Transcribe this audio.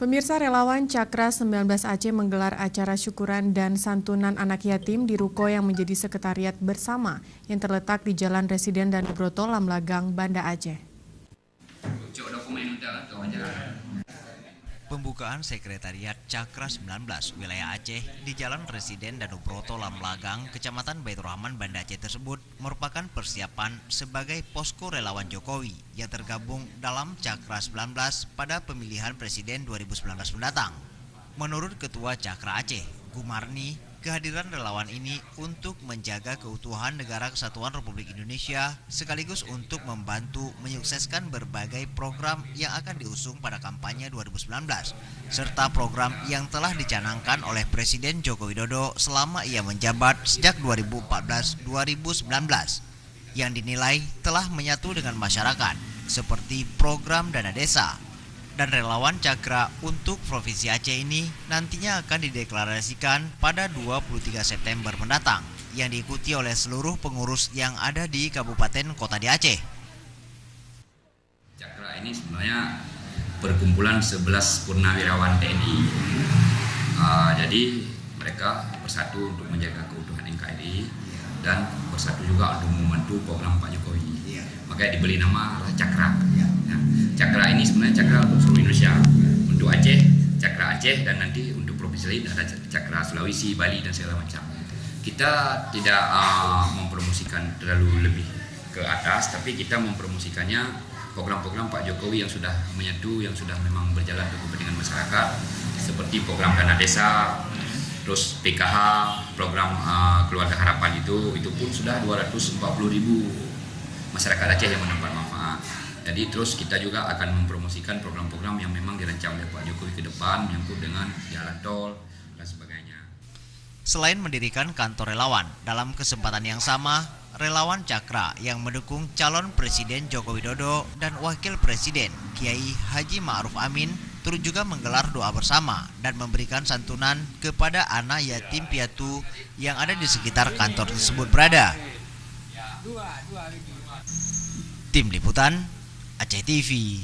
Pemirsa, relawan Cakra 19 Aceh menggelar acara syukuran dan santunan anak yatim di ruko yang menjadi sekretariat bersama yang terletak di Jalan Residen Danubroto, Lamlagang, Banda Aceh. Pembukaan Sekretariat Cakra 19 wilayah Aceh di Jalan Residen Danubroto Lamlagang, Kecamatan Baitur Rahman, Banda Aceh tersebut merupakan persiapan sebagai posko relawan Jokowi yang tergabung dalam Cakra 19 pada pemilihan Presiden 2019 mendatang. Menurut Ketua Cakra Aceh, Gumarni, kehadiran relawan ini untuk menjaga keutuhan Negara Kesatuan Republik Indonesia sekaligus untuk membantu menyukseskan berbagai program yang akan diusung pada kampanye 2019 serta program yang telah dicanangkan oleh Presiden Joko Widodo selama ia menjabat sejak 2014-2019 yang dinilai telah menyatu dengan masyarakat seperti program dana desa. Dan relawan Cakra untuk Provinsi Aceh ini nantinya akan dideklarasikan pada 23 September mendatang yang diikuti oleh seluruh pengurus yang ada di kabupaten kota di Aceh. Cakra ini sebenarnya perkumpulan 11 purnawirawan TNI. Jadi mereka bersatu untuk menjaga keutuhan NKRI dan bersatu juga untuk membantu program Pak Jokowi. Makanya diberi nama Cakra. Cakra ini sebenarnya cakra untuk seluruh Indonesia. Untuk Aceh, Cakra Aceh, dan nanti untuk provinsi lain ada Cakra Sulawesi, Bali, dan segala macam. Kita tidak mempromosikan terlalu lebih ke atas, tapi kita mempromosikannya program-program Pak Jokowi yang sudah menyatu, yang sudah memang berjalan untuk kepentingan masyarakat, seperti program dana desa, terus PKH, program keluarga harapan itu pun sudah 240.000 masyarakat Aceh yang mendapat manfaat. Jadi terus kita juga akan mempromosikan program-program yang memang dirancang oleh Pak Jokowi ke depan, menyangkut dengan jalan tol dan sebagainya. Selain mendirikan kantor relawan, dalam kesempatan yang sama, relawan Cakra yang mendukung calon Presiden Joko Widodo dan Wakil Presiden Kiai Haji Ma'ruf Amin turut juga menggelar doa bersama dan memberikan santunan kepada anak yatim piatu yang ada di sekitar kantor tersebut berada. Tim Liputan Aceh TV.